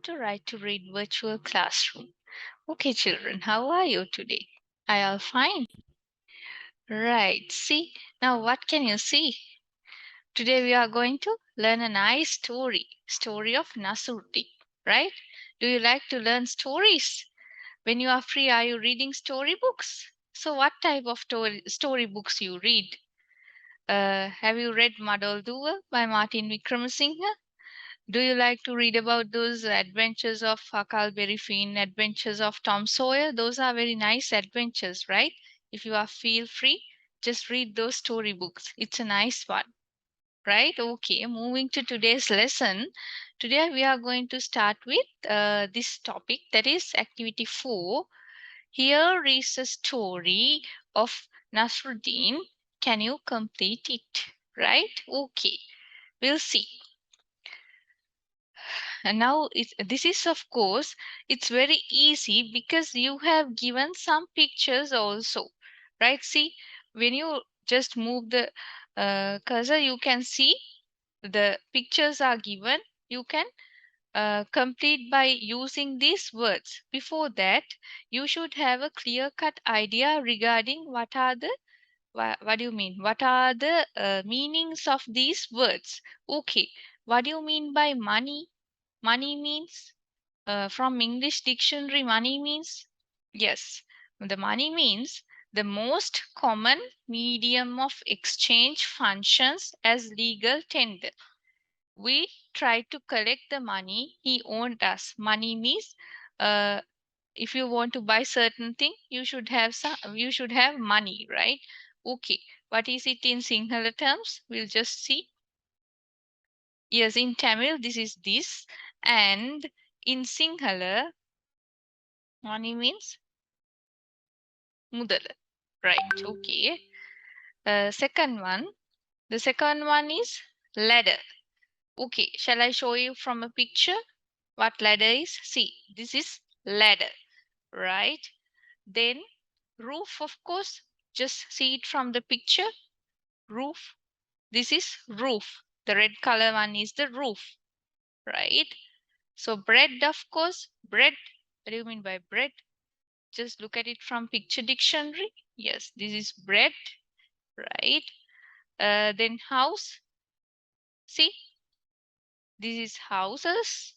to Write to Read virtual classroom. Okay, children, how are you today? Are you all fine? Right, see, now what can you see? Today we are going to learn a nice story of Nasruddin, right? Do you like to learn stories? When you are free, are you reading storybooks? So what type of storybooks you read? Have you read Madol Duval by Martin Wickramasinghe? Do you like to read about those adventures of Huckleberry Finn, adventures of Tom Sawyer? Those are very nice adventures, right? If you are feel free, just read those storybooks. It's a nice one, right? Okay, moving to today's lesson. Today we are going to start with this topic, that is activity 4. Here is a story of Nasruddin. Can you complete it? Right? Okay, we'll see. And now this is, of course, it's very easy because you have given some pictures also, right? See, when you just move the cursor, you can see the pictures are given. You can complete by using these words. Before that, you should have a clear-cut idea regarding what are the what do you mean? What are the meanings of these words? Okay, what do you mean by money? Money means, from English dictionary, money means, yes, the money means the most common medium of exchange functions as legal tender. We try to collect the money he owed us. Money means, if you want to buy certain thing, you should have money, right? Okay, what is it in Sinhala terms? We'll just see. Yes, in Tamil, this is this. And in Sinhala, money means mudala. Right, okay. Second one. The second one is ladder. Okay, shall I show you from a picture what ladder is? See, this is ladder, right? Then roof, of course, just see it from the picture. Roof. This is roof. The red color one is the roof, right? So bread, of course, bread. What do you mean by bread? Just look at it from picture dictionary. Yes, this is bread, right? Then house. See, this is houses,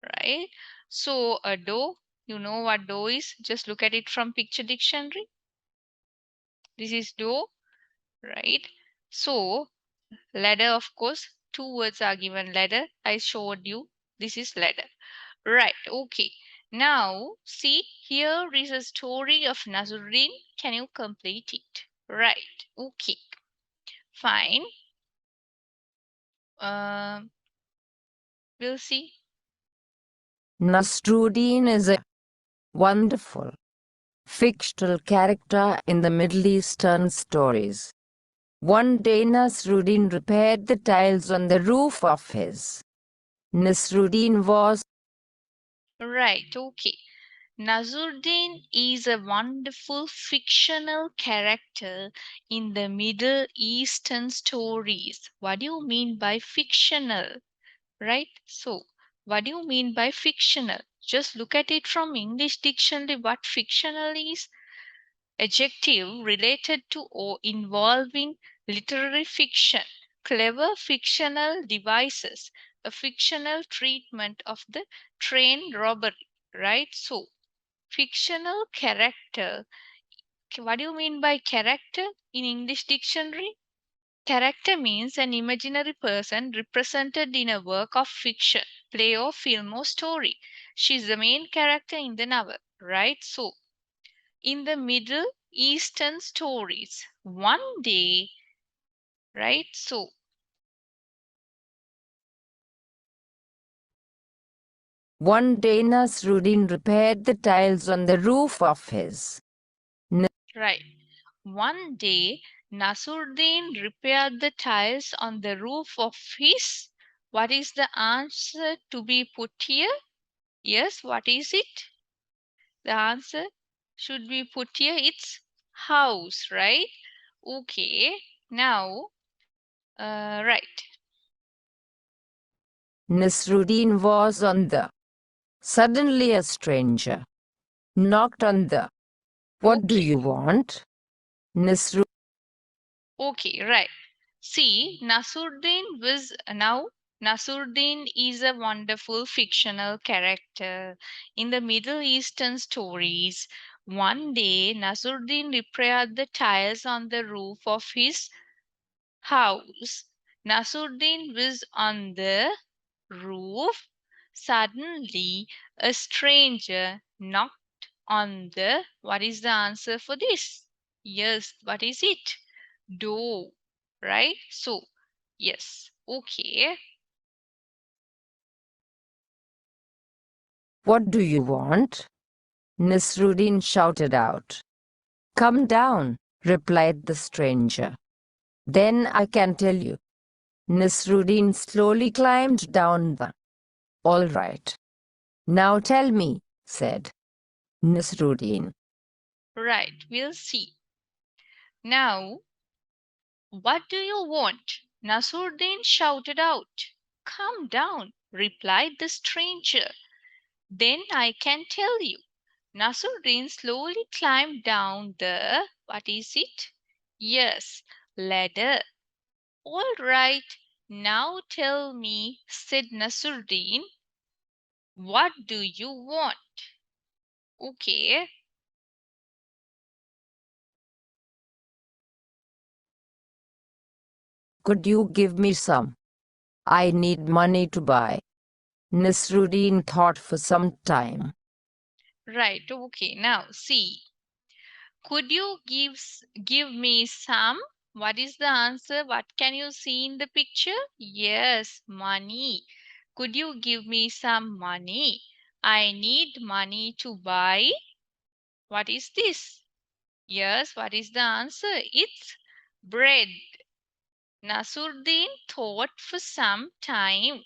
right? So a door, you know what door is? Just look at it from picture dictionary. This is door, right? So ladder, of course, two words are given. Ladder, I showed you. This is ladder. Right, okay. Now, see, here is a story of Nasruddin. Can you complete it? Right, okay. Fine. We'll see. Nasruddin is a wonderful fictional character in the Middle Eastern stories. One day Nasruddin repaired the tiles on the roof of his. Nasruddin was Right, okay. Nasruddin is a wonderful fictional character in the Middle Eastern stories. What do you mean by fictional? Right? So, what do you mean by fictional? Just look at it from English dictionary. What fictional is? Adjective related to or involving literary fiction, clever fictional devices, a fictional treatment of the train robbery, right? So, fictional character. What do you mean by character in English dictionary? Character means an imaginary person represented in a work of fiction, play or film or story. She's the main character in the novel, right? So, in the Middle Eastern stories, one day, right? So, one day Nasruddin repaired the tiles on the roof of his. right. One day, Nasruddin repaired the tiles on the roof of his. What is the answer to be put here? Yes, what is it? The answer should be put here. It's house, right? Okay. Now, right. Nasruddin was on the Suddenly a stranger knocked on the "What do Okay. you want?" Nisru Okay, right. See, Nasruddin is a wonderful fictional character in the Middle Eastern stories. One day, Nasruddin repaired the tiles on the roof of his house. Nasruddin was on the roof. Suddenly, a stranger knocked on the. What is the answer for this? Yes, what is it? Door, right? So, yes, okay, "What do you want?" Nisruddin shouted out. "Come down," replied the stranger. "Then I can tell you." Nisruddin slowly climbed down the. "All right. Now tell me," said Nisruddin. right, we'll see. Now, what do you want? Nasruddin shouted out. Come down, replied the stranger. Then I can tell you. Nasruddin slowly climbed down the. What is it? Yes, ladder. All right, now tell me, said Nasruddin, what do you want? Okay, "Could you give me some? I need money to buy." Nisruddin thought for some time. right, okay. Now, see, could you give me some? What is the answer? What can you see in the picture? Yes, money. Could you give me some money? I need money to buy. What is this? Yes, what is the answer? It's bread. Nasruddin thought for some time.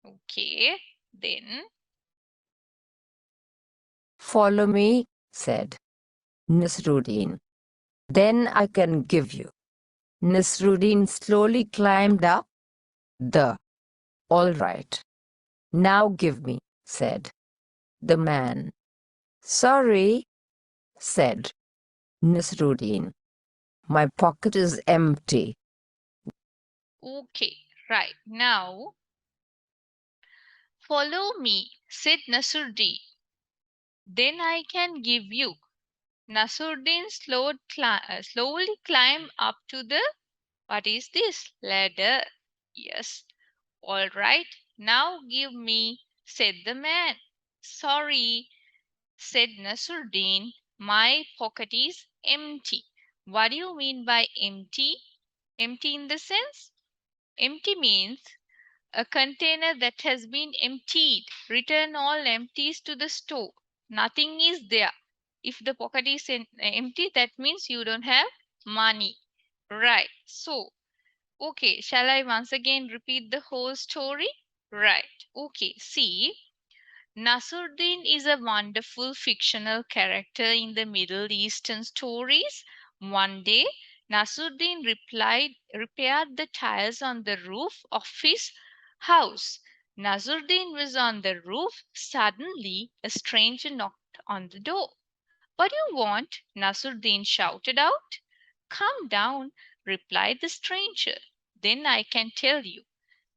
Okay, then. "Follow me," said Nisruddin. "Then I can give you." Nisruddin slowly climbed up the. "All right. Now give me," said the man. "Sorry," said Nisruddin. "My pocket is empty." Okay, right. Now, follow me, said Nasruddin. Then I can give you. Nasruddin slowly climbed up to the. What is this? Ladder. Yes. All right. Now give me, said the man. Sorry, said Nasruddin. My pocket is empty. What do you mean by empty? Empty in the sense? Empty means a container that has been emptied. Return all empties to the store. Nothing is there. If the pocket is empty, that means you don't have money. Right. So, okay, shall I once again repeat the whole story? Right. Okay, see. Nasruddin is a wonderful fictional character in the Middle Eastern stories. One day, repaired the tiles on the roof of his house. Nasruddin was on the roof. Suddenly, a stranger knocked on the door. What do you want? Nasruddin shouted out. Come down, replied the stranger. Then I can tell you.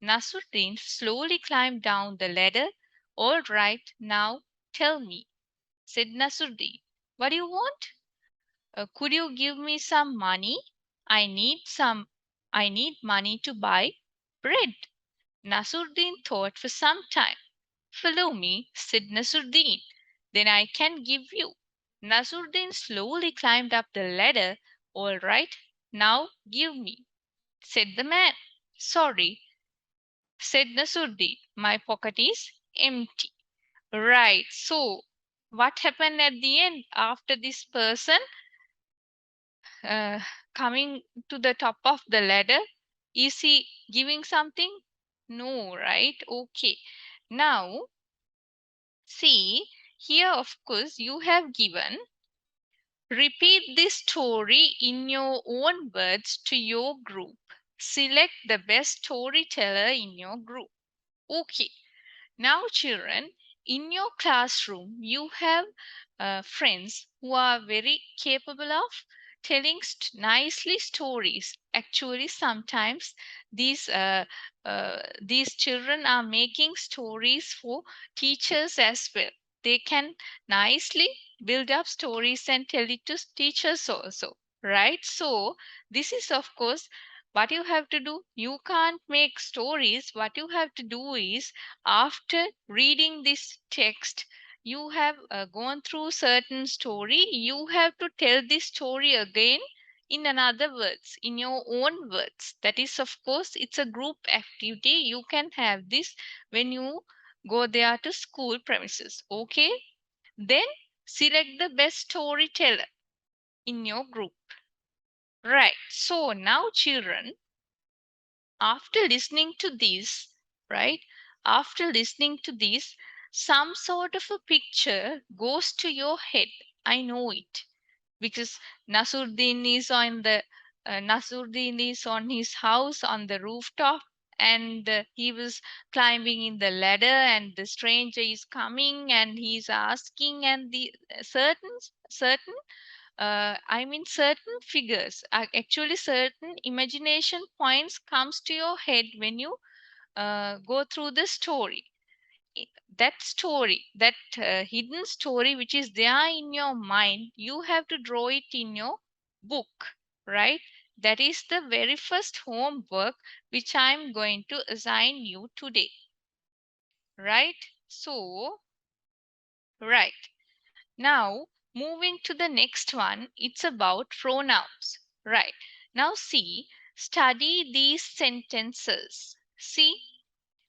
Nasruddin slowly climbed down the ladder. All right, now tell me, said Nasruddin. What do you want? Could you give me some money? I need some I need money to buy bread. Nasruddin thought for some time. Follow me, said Nasruddin. Then I can give you. Nasruddin slowly climbed up the ladder. All right, now give me, said the man. Sorry, said Nasruddin. My pocket is empty. Right. So, what happened at the end after this person uh, coming to the top of the ladder? Is he giving something? No, right? Okay. Now, see, here, of course, you have given. Repeat this story in your own words to your group. Select the best storyteller in your group. Okay. Now, children, in your classroom you have friends who are very capable of telling nicely stories. Actually, sometimes these these children are making stories for teachers as well. They can nicely build up stories and tell it to teachers also, right? So this is of course what you have to do. You can't make stories. What you have to do is, after reading this text, you have gone through certain story, you have to tell this story again in another words, in your own words. That is of course it's a group activity. You can have this when you go there to school premises. Okay, then select the best storyteller in your group. Right, so now children, after listening to this, right, after listening to this, some sort of a picture goes to your head. I know it, because Nasruddin is on the Nasruddin is on his house on the rooftop, and he was climbing in the ladder, and the stranger is coming and he's asking, and the certain I mean certain figures, actually certain imagination points comes to your head when you go through the story. That story, that hidden story which is there in your mind, you have to draw it in your book, right? That is the very first homework which I'm going to assign you today, right? So, right. Now, moving to the next one, it's about pronouns. Right. Now, see, study these sentences. See,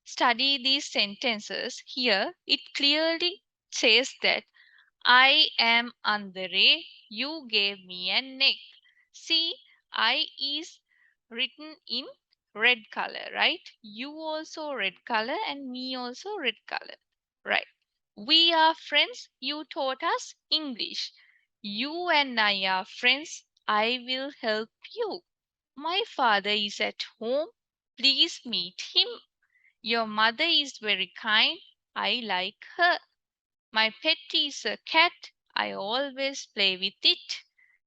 study these sentences. Here, it clearly says that I am Andre, you gave me a neck. See, I is written in red color, right? You also red color and me also red color, right? We are friends, you taught us English. You and I are friends, I will help you. My father is at home, please meet him. Your mother is very kind, I like her. My pet is a cat. I always play with it.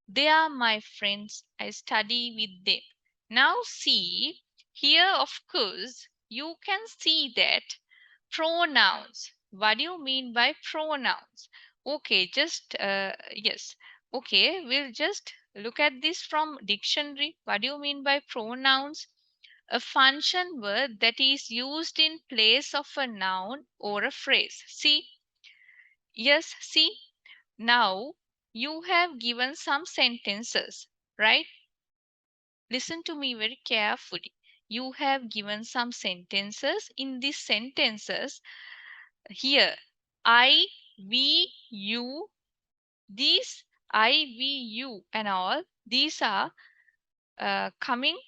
They are my friends. I study with them. Now, see, here, of course, you can see that pronouns. What do you mean by pronouns? Okay, just, yes. Okay, we'll just look at this from dictionary. What do you mean by pronouns? A function word that is used in place of a noun or a phrase. See, yes, see, now you have given some sentences, right? Listen to me very carefully. You have given some sentences. In these sentences, here, I, we, you, these I, we, you, and all, these are coming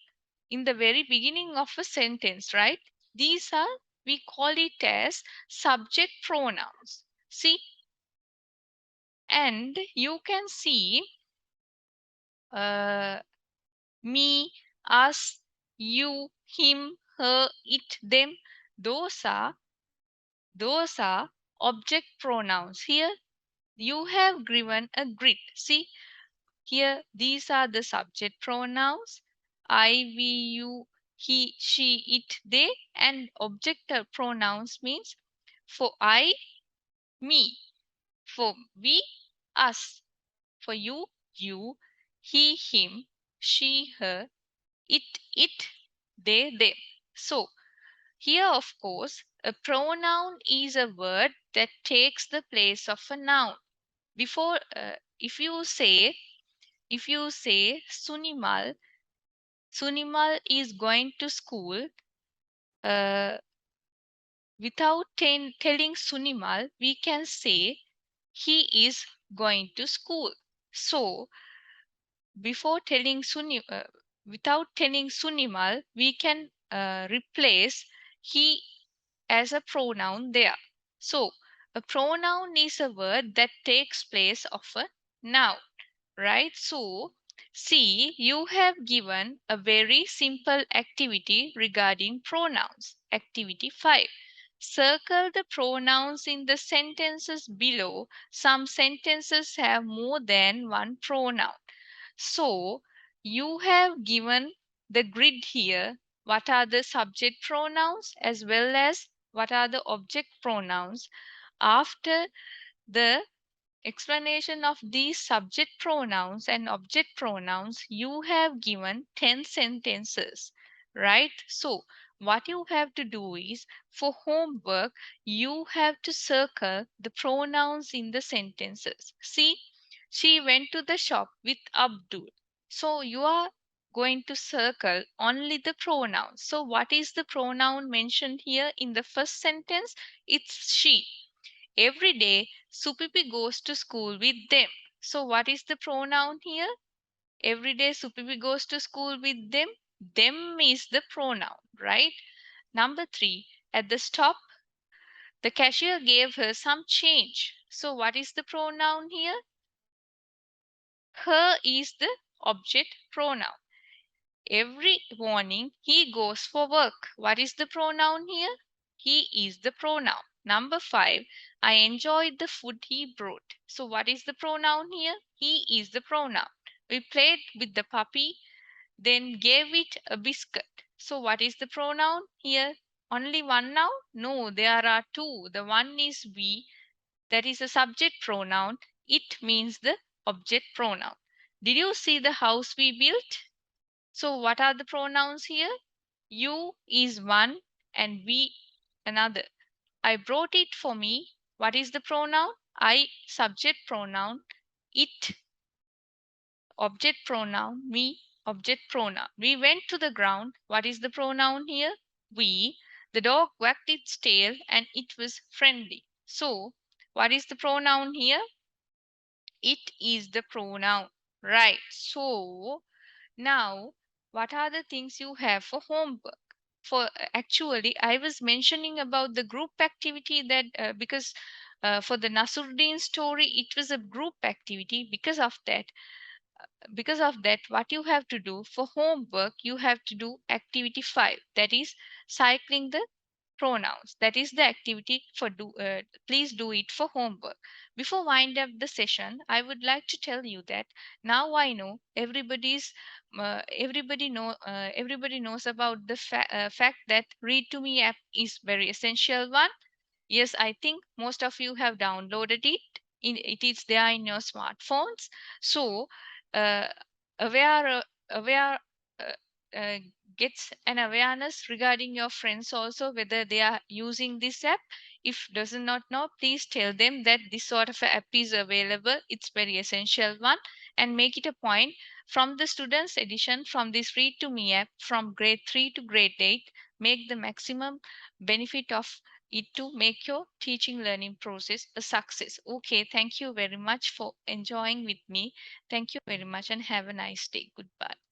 in the very beginning of a sentence, right? These are, we call it as subject pronouns. See, and you can see uh, me, us, you, him, her, it, them. Those are those are object pronouns. Here you have given a grid. See, here these are the subject pronouns. I, we, you, he, she, it, they, and object pronouns means for I, me, for we, us, for you, you, he, him, she, her, it, they, them. So here, of course, a pronoun is a word that takes the place of a noun. Before, if you say Sunimal is going to school. Uh, without telling Sunimal, we can say he is going to school. So before telling without telling Sunimal, we can replace he as a pronoun there. So a pronoun is a word that takes place of a noun, right? So see, you have given a very simple activity regarding pronouns. Activity 5. Circle the pronouns in the sentences below. Some sentences have more than one pronoun. So you have given the grid here. What are the subject pronouns as well as what are the object pronouns? After the explanation of these subject pronouns and object pronouns, you have given 10 sentences, right? So what you have to do is, for homework, you have to circle the pronouns in the sentences. See, she went to the shop with Abdul. So you are going to circle only the pronouns. So what is the pronoun mentioned here in the first sentence? It's she. Every day, Supipi goes to school with them. So, what is the pronoun here? Every day, Supipi goes to school with them. Them is the pronoun, right? Number three, at the stop, the cashier gave her some change. So, what is the pronoun here? Her is the object pronoun. Every morning he goes for work. What is the pronoun here? He is the pronoun. Number five, I enjoyed the food he brought. So, what is the pronoun here? He is the pronoun. We played with the puppy, then gave it a biscuit. So, what is the pronoun here? Only one now? No, there are two. The one is we, that is a subject pronoun. It means the object pronoun. Did you see the house we built? So, what are the pronouns here? You is one and we another. I brought it for me. What is the pronoun? I, subject pronoun. It, object pronoun. Me, object pronoun. We went to the ground. What is the pronoun here? We. The dog wagged its tail and it was friendly. So, what is the pronoun here? It is the pronoun. Right. So, now, what are the things you have for homework? For actually, I was mentioning about the group activity that because for the Nasruddin story, it was a group activity. Because of that, what you have to do for homework, you have to do activity 5, that is cycling the pronouns. That is the activity for please do it for homework. Before wind up the session, I would like to tell you that now I know everybody knows about the fact that read to me app is very essential one. Yes, I think most of you have downloaded it. It is there in your smartphones. So, uh, aware, aware uh, uh, gets an awareness regarding your friends also whether they are using this app. If does not know, please tell them that this sort of a app is available. It's very essential one, and make it a point from the students edition from this Read to Me app from grade 3 to grade 8. Make the maximum benefit of it to make your teaching learning process a success. Okay, thank you very much for enjoying with me. Thank you very much and have a nice day. Goodbye.